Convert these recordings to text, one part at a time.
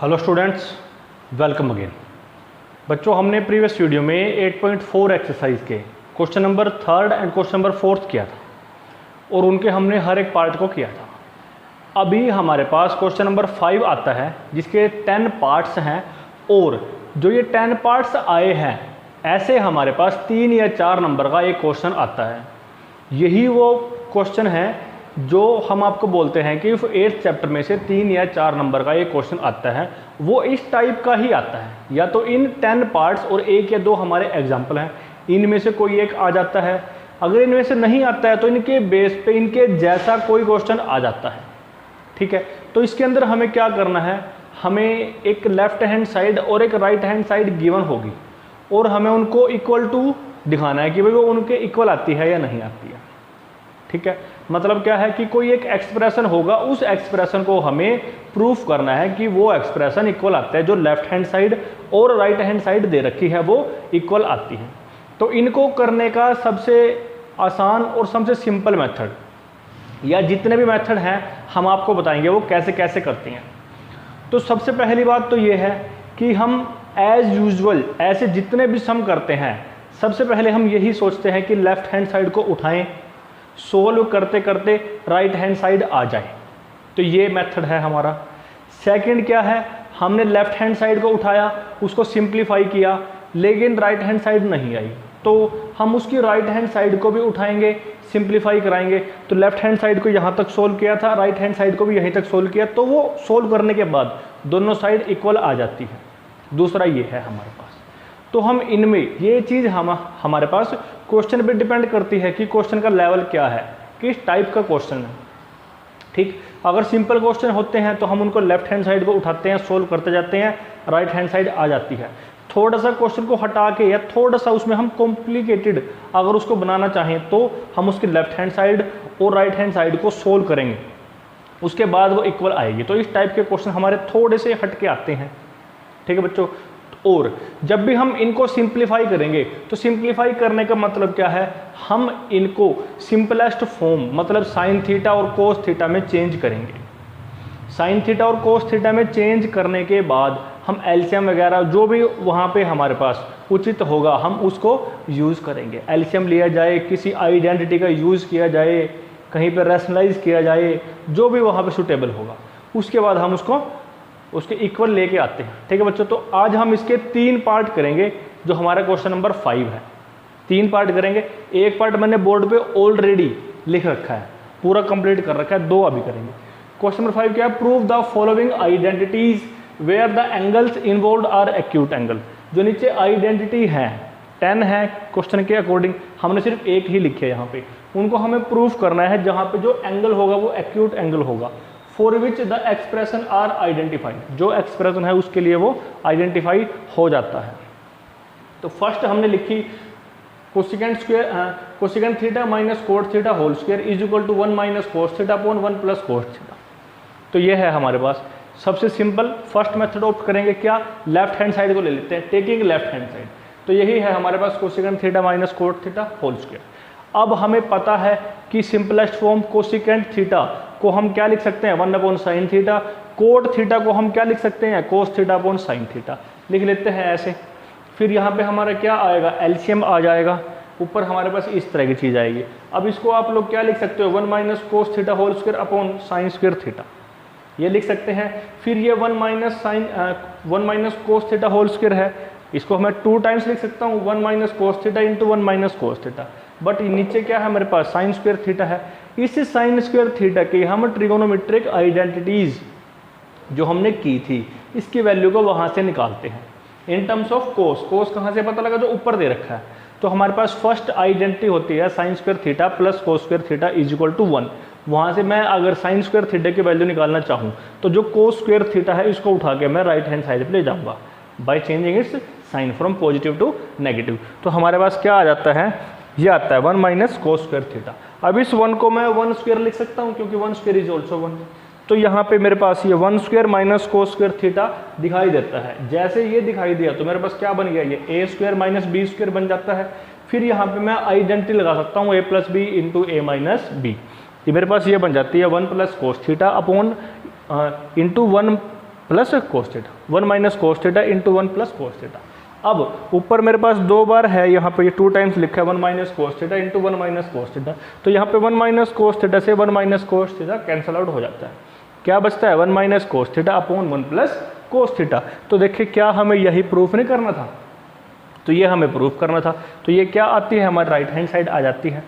Hello students, welcome again. बच्चों, हमने previous video में 8.4 एक्सरसाइज के question number 3 and question number 4 किया था और उनके हमने हर एक पार्ट को किया था। अभी हमारे पास क्वेश्चन नंबर 5 आता है जिसके 10 पार्ट्स हैं और जो ये 10 पार्ट्स आए हैं ऐसे हमारे पास 3 या 4 नंबर का एक क्वेश्चन आता है। यही वो क्वेश्चन है जो हम आपको बोलते हैं कि 8th चैप्टर में से 3 या 4 नंबर का एक क्वेश्चन आता है, वो इस टाइप का ही आता है। या तो इन 10 पार्ट्स और 1 या 2 हमारे एग्जाम्पल हैं, इनमें से कोई एक आ जाता है। अगर इनमें से नहीं आता है तो इनके बेस पे इनके जैसा कोई क्वेश्चन आ जाता है। ठीक है, तो इसके अंदर हमें क्या करना है, हमें एक लेफ्ट हैंड साइड और एक राइट हैंड साइड गिवन होगी और हमें उनको इक्वल टू दिखाना है कि भाई वो उनके इक्वल आती है या नहीं आती है। ठीक है, मतलब क्या है कि कोई एक एक्सप्रेशन होगा, उस एक्सप्रेशन को हमें प्रूफ करना है कि वो एक्सप्रेशन इक्वल आता है। जो लेफ्ट हैंड साइड और राइट हैंड साइड दे रखी है वो इक्वल आती है। तो इनको करने का सबसे आसान और सबसे सिंपल मेथड या जितने भी मेथड हैं हम आपको बताएंगे वो कैसे कैसे करते हैं। तो सबसे पहली बात तो ये है कि हम एज यूजुअल ऐसे जितने भी सम करते हैं सबसे पहले हम यही सोचते हैं कि लेफ्ट हैंड साइड को उठाएं, सोल्व करते करते राइट हैंड साइड आ जाए। तो ये मेथड है हमारा। सेकंड क्या है, हमने लेफ्ट हैंड साइड को उठाया, उसको सिंप्लीफाई किया, लेकिन राइट हैंड साइड नहीं आई, तो हम उसकी राइट हैंड साइड को भी उठाएंगे, सिंप्लीफाई कराएंगे। तो लेफ्ट हैंड साइड को यहाँ तक सोल्व किया था, राइट हैंड साइड को भी यहीं तक सोल्व किया, तो वो सोल्व करने के बाद दोनों साइड इक्वल आ जाती है। दूसरा ये है हमारे पास। तो हम इनमें ये चीज़ हमारे पास क्वेश्चन पे डिपेंड करती है कि क्वेश्चन का लेवल क्या है, किस टाइप का क्वेश्चन है। ठीक, अगर सिंपल क्वेश्चन होते हैं तो हम उनको लेफ्ट हैंड साइड को उठाते हैं, सोल्व करते जाते हैं, राइट हैंड साइड आ जाती है। थोड़ा सा क्वेश्चन को हटा के या थोड़ा सा उसमें हम कॉम्प्लिकेटेड अगर उसको बनाना चाहें तो हम उसकी लेफ्ट हैंड साइड और राइट हैंड साइड को सोल्व करेंगे, उसके बाद वो इक्वल आएगी। तो इस टाइप के क्वेश्चन हमारे थोड़े से हट के आते हैं। ठीक है बच्चों, और जब भी हम इनको सिंप्लीफाई करेंगे तो सिंप्लीफाई करने का मतलब क्या है, हम इनको सिंपलेस्ट फॉर्म मतलब साइन थीटा और कोस थीटा में चेंज करेंगे। साइन थीटा और कोस थीटा में चेंज करने के बाद हम एलसीएम वगैरह जो भी वहाँ पे हमारे पास उचित होगा हम उसको यूज़ करेंगे। एलसीएम लिया जाए, किसी आइडेंटिटी का यूज़ किया जाए, कहीं पर रैशनलाइज किया जाए, जो भी वहाँ पे सुटेबल होगा, उसके बाद हम उसके इक्वल लेके आते हैं। ठीक है बच्चों, तो आज हम इसके 3 पार्ट करेंगे जो हमारा क्वेश्चन नंबर 5 है। 3 पार्ट करेंगे। एक पार्ट मैंने बोर्ड पे ऑलरेडी लिख रखा है, पूरा कंप्लीट कर रखा है, 2 अभी करेंगे। क्वेश्चन नंबर 5 क्या है, prove the following identities where the angles involved are acute angle. जो नीचे आइडेंटिटी है 10 है क्वेश्चन के अकॉर्डिंग, हमने सिर्फ एक ही लिखे यहाँ पे, उनको हमें प्रूफ करना है जहाँ पे जो एंगल होगा वो एक्यूट एंगल होगा। For which the expression are identified, जो एक्सप्रेशन है उसके लिए वो आइडेंटिफाई हो जाता है। तो फर्स्ट हमने लिखी cosecant theta minus cot theta whole square is equal to 1 minus cos theta upon 1 plus cos theta. तो ये है हमारे पास सबसे सिंपल फर्स्ट मेथड ऑप्ट करेंगे। क्या, लेफ्ट हैंड साइड को ले लेते हैं, टेकिंग लेफ्ट हैंड साइड। तो यही है हमारे पास cosecant theta minus cot theta whole square. अब हमें पता है कि सिंपलेस्ट फॉर्म कोसेकेंट थीटा को हम क्या लिख सकते हैं, 1 upon sine theta. Cot theta को हम क्या लिख सकते हैं, कोस थीटा अपॉन साइन थीटा। लिख लेते हैं ऐसे। फिर यहाँ पे हमारा क्या आएगा, एलसीएम आ जाएगा, ऊपर हमारे पास इस तरह की चीज़ आएगी। अब इसको आप लोग क्या लिख सकते हो, 1 minus cos theta whole square upon sine square theta, ये लिख सकते हैं। फिर ये 1 minus cos theta whole square है, इसको मैं 2 टाइम्स लिख सकता हूँ, 1 minus cos theta into 1 minus cos theta. But नीचे क्या है हमारे पास, साइन स्क्वायर थीटा है। इस साइन स्क्वायर थीटा की हम ट्रिगोनोमेट्रिक आइडेंटिटीज जो हमने की थी इसकी वैल्यू को वहाँ से निकालते हैं इन टर्म्स ऑफ कोस। कोस कहाँ से पता लगा, जो ऊपर दे रखा है। तो हमारे पास फर्स्ट आइडेंटिटी होती है sine square theta plus cos square theta is equal to 1। वहाँ से मैं अगर साइन स्क्वायर थीटा की वैल्यू निकालना चाहूँ तो जो कोस स्क्वायर थीटा है इसको उठा के मैं राइट हैंड साइड पर ले जाऊँगा by changing its sign from positive to negative. तो हमारे पास क्या आ जाता है, ये आता है 1 माइनस कोस स्क्वायर थीटा। अब इस 1 को मैं 1 स्क्वायर लिख सकता हूँ क्योंकि 1 स्क्वायर इज ऑल्सो 1। तो यहाँ पे मेरे पास ये 1 square minus cos square theta दिखाई देता है। जैसे ये दिखाई दिया तो मेरे पास क्या बन गया, ये ए स्क्वायर माइनस बी स्क्वायर बन जाता है। फिर यहाँ पे मैं आइडेंटिटी लगा सकता हूँ ए प्लस बी इंटू ए माइनस बी। मेरे पास ये बन जाती है 1 plus cos theta upon into 1 plus cos theta, 1 minus cos theta into 1 plus cos theta. अब ऊपर मेरे पास 2 बार है, यहाँ पे ये 2 टाइम्स लिखा है 1 minus cos theta into 1 minus cos theta, तो यहाँ पे 1 माइनस कोस थीटा से 1 minus cos theta cancel out हो जाता है। क्या बचता है 1 minus cos theta upon 1 plus cos theta. तो देखिए क्या हमें यही प्रूफ नहीं करना था, तो ये हमें प्रूफ करना था। तो ये क्या आती है हमारी राइट हैंड साइड आ जाती है,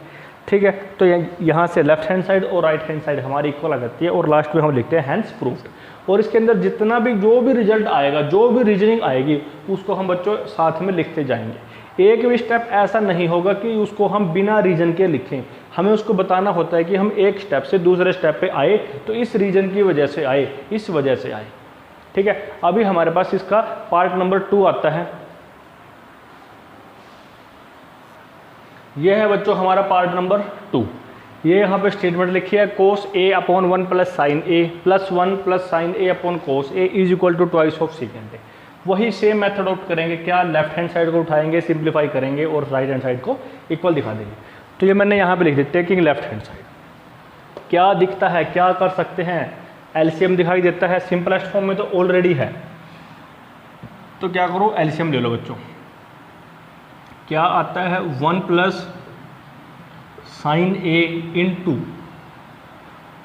ठीक है। तो यहाँ से लेफ्ट हैंड साइड और राइट हैंड साइड हमारी इक्वल आ जाती है और लास्ट में हम लिखते हैं हैंस प्रूफ्ड। और इसके अंदर जितना भी जो भी रिजल्ट आएगा, जो भी रीजनिंग आएगी, उसको हम बच्चों साथ में लिखते जाएंगे। एक भी स्टेप ऐसा नहीं होगा कि उसको हम बिना रीजन के लिखें, हमें उसको बताना होता है कि हम एक स्टेप से दूसरे स्टेप पे आए तो इस रीजन की वजह से आए, इस वजह से आए, ठीक है। अभी हमारे पास इसका पार्ट नंबर 2 आता है। यह है बच्चों हमारा पार्ट नंबर 2। ये यहाँ पे स्टेटमेंट लिखी है cos A upon 1 plus sine A plus 1 plus sine A upon cos A is equal to twice of secant A. वही सेम मेथड अडॉप्ट करेंगे, क्या लेफ्ट हैंड साइड को उठाएंगे, सिंप्लीफाई करेंगे और राइट हैंड साइड को इक्वल दिखा देंगे। तो ये मैंने यहाँ पे लिख दिया टेकिंग लेफ्ट हैंड साइड। क्या दिखता है, क्या कर सकते हैं, एलसीएम दिखाई देता है, सिंपलेस्ट फॉर्म में तो ऑलरेडी है, तो क्या करो एलसीएम ले लो बच्चों। क्या आता है 1 प्लस साइन ए इंटू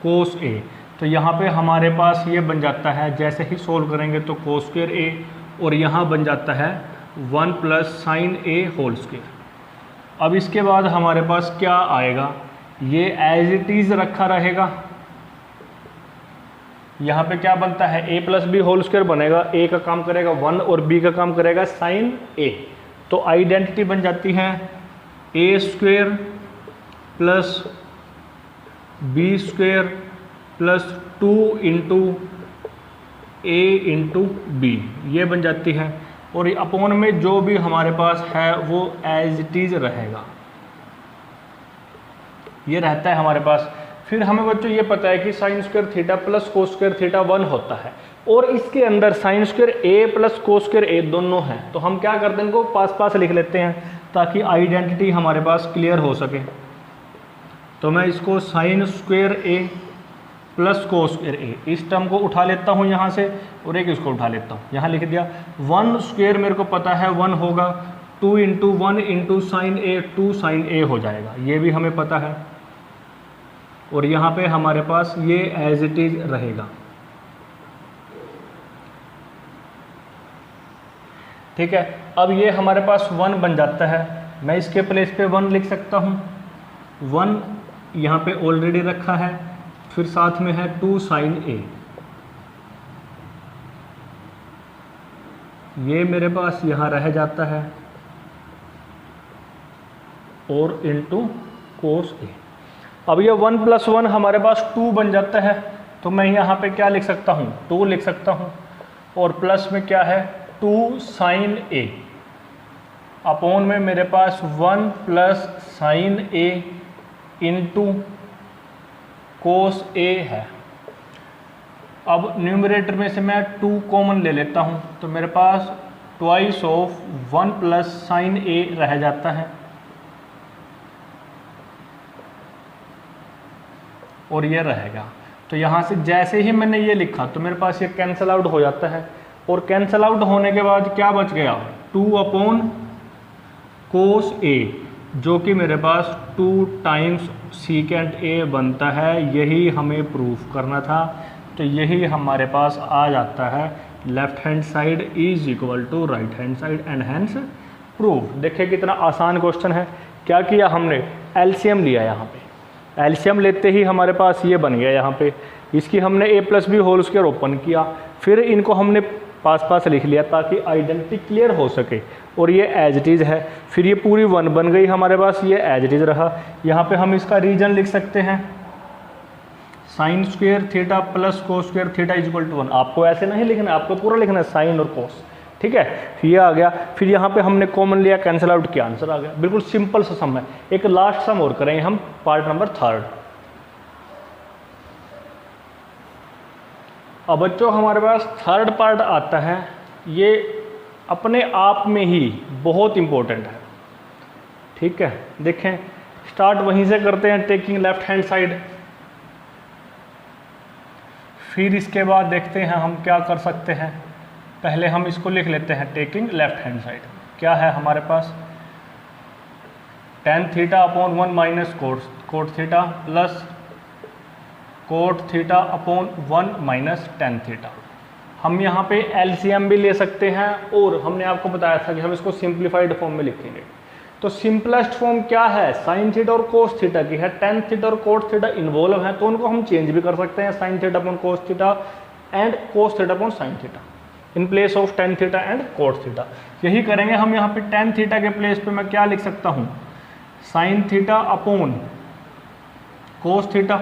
कोस ए। तो यहाँ पे हमारे पास ये बन जाता है, जैसे ही सोल्व करेंगे तो कोस स्क्वायर ए, और यहाँ बन जाता है 1 प्लस साइन ए होल स्क्वायर। अब इसके बाद हमारे पास क्या आएगा, ये एज इट इज़ रखा रहेगा। यहाँ पे क्या बनता है a plus b whole square बनेगा, a का काम करेगा 1 और b का काम करेगा साइन a। तो आइडेंटिटी बन जाती है a square plus b square plus 2 into a into b, ये बन जाती है। और अपॉन में जो भी हमारे पास है वो एज इट इज रहेगा, ये रहता है हमारे पास। फिर हमें बच्चों ये पता है कि sign square theta plus cos square theta 1 होता है, और इसके अंदर साइन स्क्वायर ए प्लस कोस स्क्वायर ए दोनों हैं। तो हम क्या करते हैं, इनको पास पास लिख लेते हैं ताकि आइडेंटिटी हमारे पास क्लियर हो सके। तो मैं इसको साइन स्क्वायर ए प्लस कोस स्क्वायर ए, इस टर्म को उठा लेता हूँ यहाँ से, और एक इसको उठा लेता हूँ, यहाँ लिख दिया। 1 स्क्वायर मेरे को पता है 1 होगा, 2 इंटू 1 इंटू साइन ए 2 साइन ए हो जाएगा, ये भी हमें पता है। और यहाँ पे हमारे पास ये एज इट इज रहेगा, ठीक है। अब ये हमारे पास 1 बन जाता है, मैं इसके प्लेस पे 1 लिख सकता हूँ। 1 यहाँ पे ऑलरेडी रखा है, फिर साथ में है 2 साइन ए, ये मेरे पास यहाँ रह जाता है, और इंटू कोस ए। अब ये 1 प्लस 1 हमारे पास 2 बन जाता है, तो मैं यहाँ पे क्या लिख सकता हूँ, 2 लिख सकता हूँ। और प्लस में क्या है 2 साइन ए, अपॉन में मेरे पास 1 प्लस साइन ए इंटू कोस ए है। अब न्यूमरेटर में से मैं 2 कॉमन ले लेता हूँ, तो मेरे पास ट्वाइस ऑफ 1 प्लस साइन ए रह जाता है, और ये रहेगा। तो यहाँ से जैसे ही मैंने ये लिखा तो मेरे पास ये कैंसल आउट हो जाता है, और कैंसल आउट होने के बाद क्या बच गया 2 अपॉन कोस ए, जो कि मेरे पास 2 टाइम्स सीकेंट ए बनता है। यही हमें प्रूफ करना था, तो यही हमारे पास आ जाता है left hand side is equal to right hand side and hence proof. देखिए कितना आसान क्वेश्चन है। क्या किया हमने, एलसीएम लिया, यहाँ पे एलसीएम लेते ही हमारे पास ये बन गया। यहाँ पे इसकी हमने a plus b whole square open किया, फिर इनको हमने पास पास लिख लिया ताकि आइडेंटिटी क्लियर हो सके, और ये एज इट इज़ है। फिर ये पूरी 1 बन गई हमारे पास, ये एज इट इज़ रहा। यहाँ पे हम इसका रीजन लिख सकते हैं sine square theta plus cos square theta is equal to 1। आपको ऐसे नहीं लिखना, आपको पूरा लिखना है साइन और कोस, ठीक है। ये आ गया। फिर यहाँ पे हमने कॉमन लिया, कैंसिल आउट किया, आंसर आ गया। बिल्कुल सिंपल सा सम है। एक लास्ट सम और करेंगे हम, पार्ट नंबर 3। अब बच्चों हमारे पास 3rd पार्ट आता है, ये अपने आप में ही बहुत इंपॉर्टेंट है, ठीक है। देखें स्टार्ट वहीं से करते हैं, टेकिंग लेफ्ट हैंड साइड। फिर इसके बाद देखते हैं हम क्या कर सकते हैं। पहले हम इसको लिख लेते हैं टेकिंग लेफ्ट हैंड साइड। क्या है हमारे पास, tan theta upon 1 minus cot theta plus cot theta upon 1 minus tan theta. हम यहाँ पे एलसीएम भी ले सकते हैं और हमने आपको बताया था कि हम इसको सिंप्लीफाइड फॉर्म में लिखेंगे। तो सिंपलेस्ट फॉर्म क्या है, साइन थीटा और कोस थीटा की है। tan थीटा और कोट थीटा इन्वॉल्व हैं तो उनको हम चेंज भी कर सकते हैं, sign theta upon cos theta and cos theta upon sine theta in place of tan theta and cot theta. यही करेंगे हम। यहाँ पे tan थीटा के प्लेस पे मैं क्या लिख सकता हूँ, sign theta upon cos theta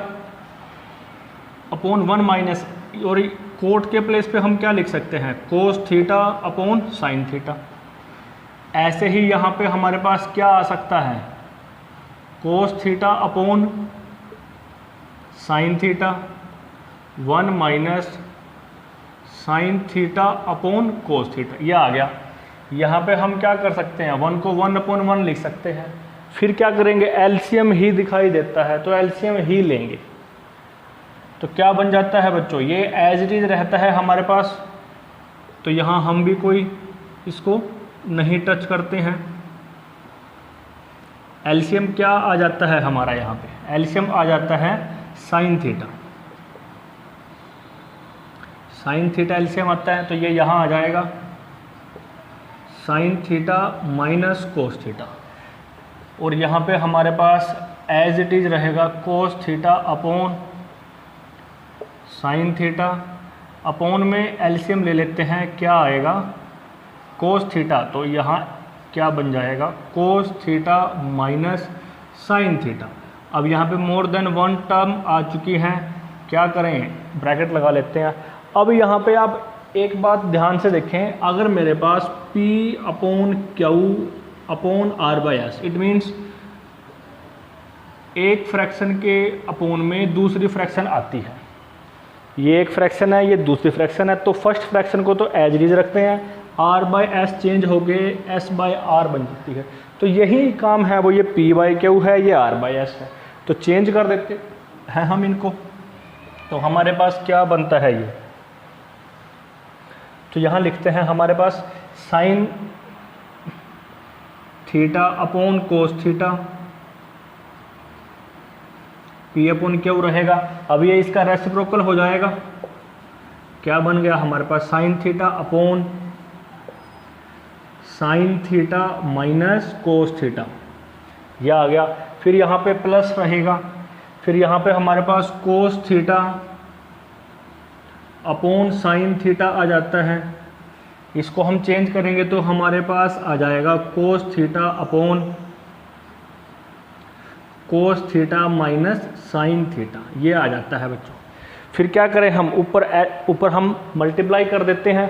upon 1 minus, और कोट के प्लेस पे हम क्या लिख सकते हैं, कोस थीटा अपॉन साइन थीटा। ऐसे ही यहाँ पे हमारे पास क्या आ सकता है, cos theta upon sine theta 1 minus sine theta upon cos theta, ये आ गया। यहाँ पे हम क्या कर सकते हैं, 1 को 1 अपॉन 1 लिख सकते हैं। फिर क्या करेंगे, एलसीएम ही दिखाई देता है तो एलसीएम ही लेंगे। तो क्या बन जाता है बच्चों, ये एज इट इज रहता है हमारे पास। तो यहाँ हम भी कोई इसको नहीं टच करते हैं। एलसीएम क्या आ जाता है हमारा, यहाँ पे एलसीएम आ जाता है sine theta. Sine theta LCM आता है तो ये यहाँ आ जाएगा sine theta minus cos theta, और यहाँ पे हमारे पास एज इट इज रहेगा कोस theta upon sine theta. Upon में एलसीएम ले लेते हैं, क्या आएगा, कोस थीटा, तो यहाँ क्या बन जाएगा, कोस थीटा माइनस साइन थीटा। अब यहाँ पे मोर देन 1 टर्म आ चुकी है, क्या करें, ब्रैकेट लगा लेते हैं। अब यहाँ पे आप एक बात ध्यान से देखें, अगर मेरे पास P upon q upon r by s, it means एक फ्रैक्शन के अपॉन में दूसरी फ्रैक्शन आती है, ये एक फ्रैक्शन है, ये दूसरी फ्रैक्शन है, तो फर्स्ट फ्रैक्शन को तो एज इट इज रखते हैं, आर बाई एस चेंज हो गए एस बाई आर बन जाती है। तो यही काम है वो, ये पी बाई क्यू है, ये आर बाई एस है, तो चेंज कर देते हैं हम इनको। तो हमारे पास क्या बनता है ये, तो यहाँ लिखते हैं हमारे पास sine theta upon cos theta, P upon Q रहेगा। अब ये इसका रेसिप्रोकल हो जाएगा, क्या बन गया हमारे पास, sine theta upon sine theta minus cos theta, यह आ गया। फिर यहाँ पे प्लस रहेगा, फिर यहाँ पे हमारे पास cos theta upon sine theta आ जाता है। इसको हम चेंज करेंगे तो हमारे पास आ जाएगा कोस theta upon cos theta minus sine theta, ये आ जाता है बच्चों। फिर क्या करें हम, ऊपर हम मल्टीप्लाई कर देते हैं,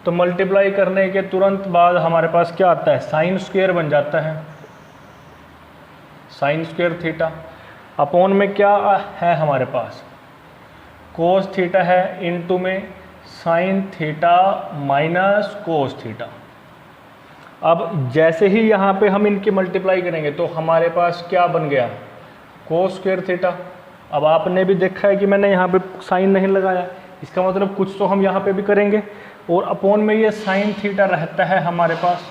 तो मल्टीप्लाई करने के तुरंत बाद हमारे पास क्या आता है, साइन स्क्वायर बन जाता है, साइन स्क्वायर थीटा। अपॉन में क्या है हमारे पास, कोस थीटा है, इनटू में sign theta minus cos theta. अब जैसे ही यहाँ पे हम इनकी मल्टीप्लाई करेंगे तो हमारे पास क्या बन गया, कोस स्क्वायर थीटा। अब आपने भी देखा है कि मैंने यहाँ पे साइन नहीं लगाया, इसका मतलब कुछ तो हम यहाँ पे भी करेंगे, और अपॉन में ये साइन थीटा रहता है हमारे पास।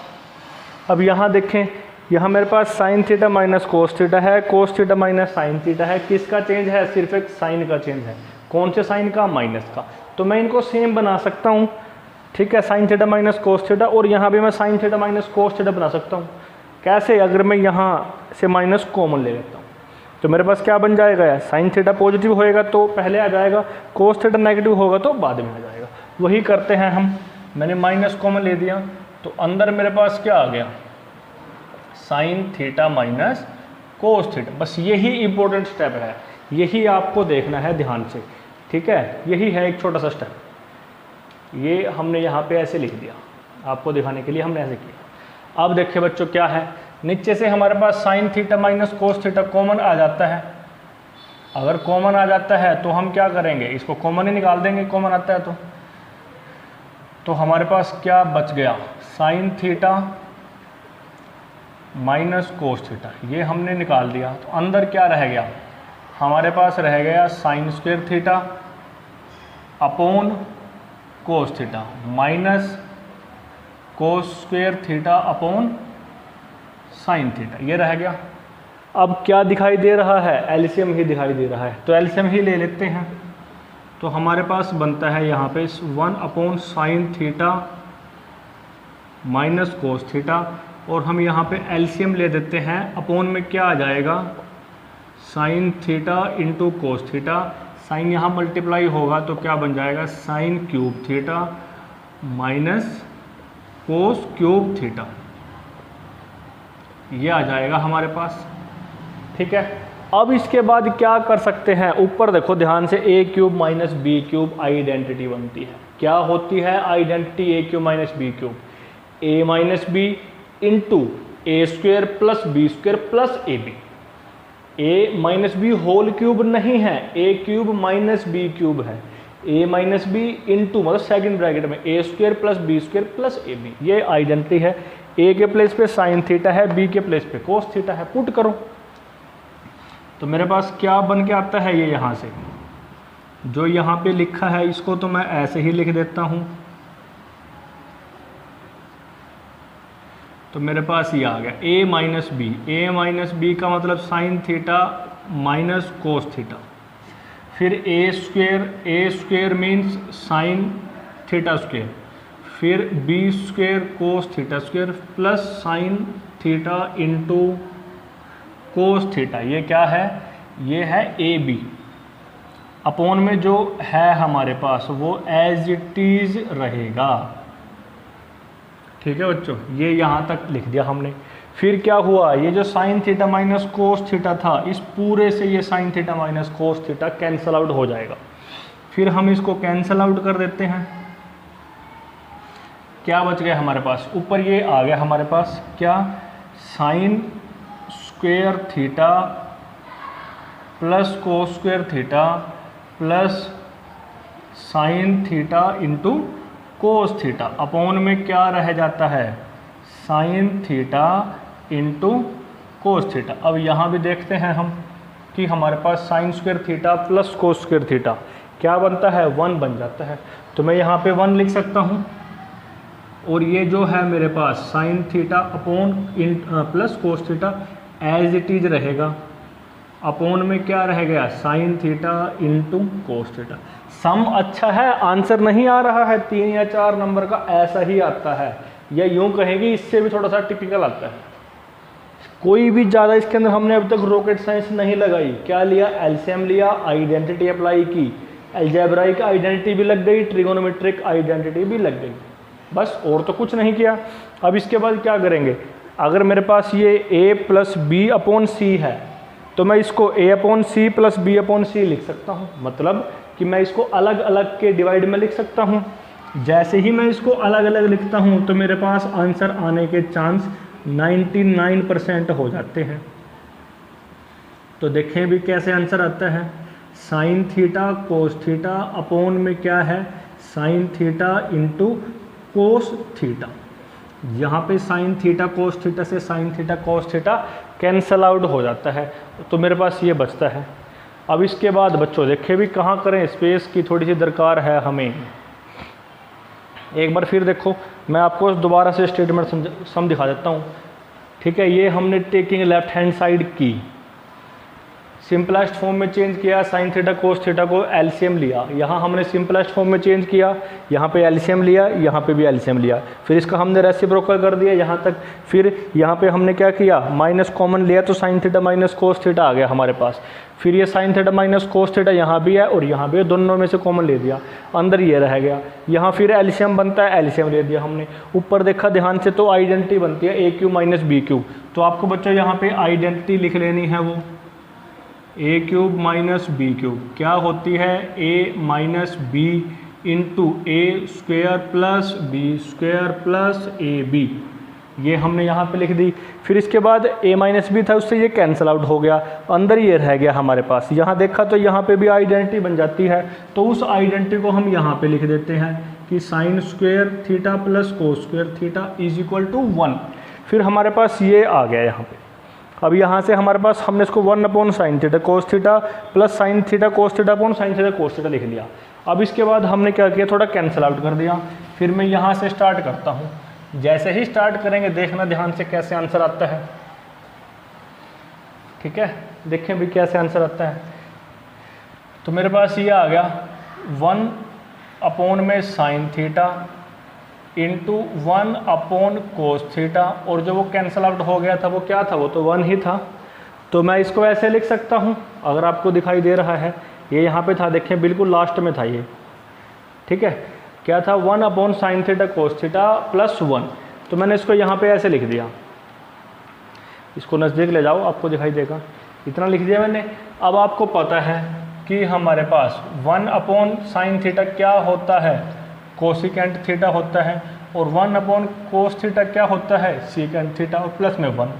अब यहाँ देखें, यहाँ मेरे पास sine theta minus cos theta है, cos theta minus sine theta है। किसका चेंज है, सिर्फ एक साइन का चेंज है। कौन से साइन का, माइनस का। तो मैं इनको सेम बना सकता हूँ, ठीक है, sine theta minus cos theta, और यहाँ भी मैं sign theta minus cos theta बना सकता हूँ। कैसे, अगर मैं यहाँ से माइनस कॉमन ले लेता हूँ तो मेरे पास क्या बन जाएगा, यार साइन थीटा पॉजिटिव होएगा तो पहले आ जाएगा, कोस थीटा नेगेटिव होगा तो बाद में आ जाएगा। वही करते हैं हम, मैंने माइनस कॉमन ले दिया तो अंदर मेरे पास क्या आ गया, sine theta minus cos theta. बस यही इंपॉर्टेंट स्टेप है, यही आपको देखना है ध्यान से, ठीक है, यही है एक छोटा सा स्टेप। ये हमने यहाँ पे ऐसे लिख दिया, आपको दिखाने के लिए हमने ऐसे किया। अब देखिए बच्चों क्या है, नीचे से हमारे पास sine theta minus cos theta common आ जाता है। अगर कॉमन आ जाता है तो हम क्या करेंगे, इसको कॉमन ही निकाल देंगे, कॉमन आता है तो हमारे पास क्या बच गया, sine theta minus cos theta, ये हमने निकाल दिया। तो अंदर क्या रह गया, हमारे पास रह गया sign square theta upon cos theta minus कोस square theta upon sine theta, ये रह गया। अब क्या दिखाई दे रहा है, एलसीएम ही दिखाई दे रहा है, तो एलसीएम ही ले लेते हैं। तो हमारे पास बनता है यहाँ पे 1 upon sine theta minus cos theta, और हम यहाँ पे एलसीएम ले देते हैं। अपॉन में क्या आ जाएगा, sine theta into cos theta, sine यहाँ मल्टीप्लाई होगा तो क्या बन जाएगा, sine cube theta minus cos cube theta, ये आ जाएगा हमारे पास। ठीक है, अब इसके बाद क्या कर सकते हैं, ऊपर देखो ध्यान से, A cube minus B cube identity बनती है। क्या होती है identity A cube minus B cube, A minus B into A square plus B square plus A B. A minus B whole cube नहीं है, A cube minus B cube है, A minus B into मतलब second bracket में A square plus B square plus A B, ये identity है। A के place पे sign theta है, बी के प्लेस पे कोस थीटा है, पुट करो तो मेरे पास क्या बन के आता है, ये यहाँ से जो यहाँ पे लिखा है इसको तो मैं ऐसे ही लिख देता हूँ, तो मेरे पास ये आ गया a minus B. A minus B का मतलब sine theta minus cos theta, फिर A square means sine theta square, फिर B square cos theta square plus sine theta into cos theta, ये क्या है, ये है ए बी। अपॉन में जो है हमारे पास वो एज इट इज रहेगा। ठीक है बच्चों, ये यहाँ तक लिख दिया हमने। फिर क्या हुआ, ये जो sign theta minus cos theta था, इस पूरे से ये sine theta minus cos theta cancel out हो जाएगा। फिर हम इसको कैंसल आउट कर देते हैं, क्या बच गया हमारे पास, ऊपर ये आ गया हमारे पास क्या, sine square theta plus cos square theta plus sine theta into cos theta, upon में क्या रह जाता है, sine theta into cos theta. अब यहाँ भी देखते हैं हम कि हमारे पास sine square theta plus cos square theta क्या बनता है, 1 बन जाता है। तो मैं यहाँ पे 1 लिख सकता हूँ, और ये जो है मेरे पास sine theta upon plus cos theta as it is रहेगा। अपॉन में क्या रह गया, sine theta into cos theta. सम अच्छा है, आंसर नहीं आ रहा है 3 या 4 नंबर का, ऐसा ही आता है, या यूं कहेंगे इससे भी थोड़ा सा टिपिकल आता है। कोई भी ज़्यादा इसके अंदर हमने अब तक रॉकेट साइंस नहीं लगाई। क्या लिया, एलसीएम लिया, आइडेंटिटी अप्लाई की, अलजेब्राइक आइडेंटिटी भी लग गई, ट्रिगोनोमेट्रिक आइडेंटिटी भी लग गई, बस और तो कुछ नहीं किया। अब इसके बाद क्या करेंगे, अगर मेरे पास ये a plus B upon C है तो मैं इसको a upon C plus B upon C लिख सकता हूँ, मतलब कि मैं इसको अलग अलग के डिवाइड में लिख सकता हूँ। जैसे ही मैं इसको अलग अलग लिखता हूँ तो मेरे पास आंसर आने के चांस 99% हो जाते हैं। तो देखें भी कैसे आंसर आता है, sine theta cos theta upon में क्या है, sine theta into cos theta. यहाँ पे साइन थीटा कोस थीटा से sine theta cos theta cancel out हो जाता है, तो मेरे पास ये बचता है। अब इसके बाद बच्चों देखें भी कहाँ करें, स्पेस की थोड़ी सी दरकार है हमें। एक बार फिर देखो, मैं आपको दोबारा से स्टेटमेंट सम दिखा देता हूँ। ठीक है, ये हमने टेकिंग लेफ्ट हैंड साइड की, सिंपलेस्ट फॉर्म में चेंज किया, साइन थीटा कोस थीटा को एलसीएम लिया, यहाँ हमने सिंपलेस्ट फॉर्म में चेंज किया, यहाँ पे एलसीएम लिया, यहाँ पे भी एलसीएम लिया, फिर इसका हमने रेसिप्रोकल कर दिया यहाँ तक। फिर यहाँ पे हमने क्या किया, माइनस कॉमन लिया तो sine theta minus cos theta आ गया हमारे पास। फिर ये sine theta minus cos theta यहाँ भी है और यहाँ भी, दोनों में से कॉमन ले दिया, अंदर ये रह गया। यहाँ फिर एलसीएम बनता है, एलसीएम ले दिया हमने। ऊपर देखा ध्यान से तो आइडेंटिटी बनती है ए क्यू माइनस बी क्यू, तो आपको बच्चों यहाँ पे आइडेंटिटी लिख लेनी है, वो A cube minus B cube क्या होती है, A minus B into A square plus B square plus A B, ये हमने यहाँ पे लिख दी। फिर इसके बाद a माइनस बी था, उससे ये कैंसिल आउट हो गया, अंदर ये रह गया हमारे पास। यहाँ देखा तो यहाँ पे भी आइडेंटिटी बन जाती है, तो उस आइडेंटिटी को हम यहाँ पे लिख देते हैं कि sine square theta plus cos square theta is equal to 1। फिर हमारे पास ये आ गया यहाँ पे। अब यहाँ से हमारे पास हमने इसको 1/sin theta cos theta plus sin theta cos theta upon sin theta cos theta लिख लिया। अब इसके बाद हमने क्या किया, थोड़ा कैंसिल आउट कर दिया। फिर मैं यहाँ से स्टार्ट करता हूँ। जैसे ही स्टार्ट करेंगे देखना ध्यान से कैसे आंसर आता है, ठीक है। देखें भी कैसे आंसर आता है। तो मेरे पास ये आ गया 1 में sin theta into 1 cos theta, और जो वो कैंसिल आउट हो गया था वो क्या था, वो तो 1 ही था। तो मैं इसको ऐसे लिख सकता हूँ, अगर आपको दिखाई दे रहा है, ये यहाँ पे था, देखें बिल्कुल लास्ट में था ये, ठीक है। क्या था, 1/sin theta cos theta plus 1। तो मैंने इसको यहाँ पे ऐसे लिख दिया, इसको नज़दीक ले जाओ आपको दिखाई देगा, इतना लिख दिया मैंने। अब आपको पता है कि हमारे पास 1/sin थीटा क्या होता है, कोसिकेंट थीटा होता है, और 1/cos थीटा क्या होता है, सीकेंट थीटा, और प्लस में 1।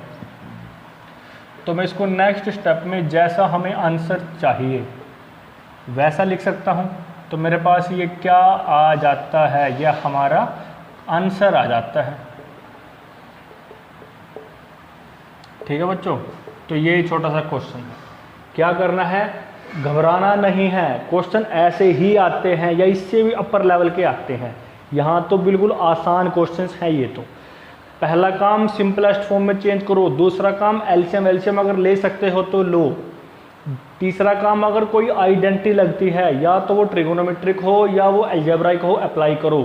तो मैं इसको नेक्स्ट स्टेप में जैसा हमें आंसर चाहिए वैसा लिख सकता हूँ। तो मेरे पास ये क्या आ जाता है, यह हमारा आंसर आ जाता है, ठीक है बच्चों। तो ये छोटा सा क्वेश्चन है, क्या करना है, घबराना नहीं है। क्वेश्चन ऐसे ही आते हैं या इससे भी अपर लेवल के आते हैं, यहाँ तो बिल्कुल आसान क्वेश्चंस हैं ये। तो पहला काम सिंपलेस्ट फॉर्म में चेंज करो, दूसरा काम एलसीएम अगर ले सकते हो तो लो, तीसरा काम अगर कोई आइडेंटिटी लगती है या तो वो ट्रिगोनोमेट्रिक हो या वो अलजेब्राइक हो, अप्लाई करो।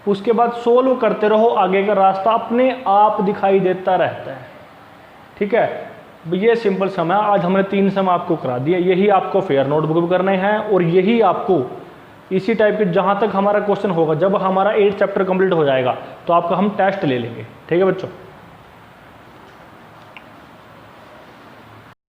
उसके बाद सोल्व करते रहो, आगे का रास्ता अपने आप दिखाई देता रहता है, ठीक है। ये सिंपल सम है। आज हमने 3 सम आपको करा दिए, यही आपको फेयर नोटबुक में करने हैं, और यही आपको इसी टाइप के जहाँ तक हमारा क्वेश्चन होगा, जब हमारा 8 चैप्टर कंप्लीट हो जाएगा तो आपका हम टेस्ट ले लेंगे, ठीक है बच्चों।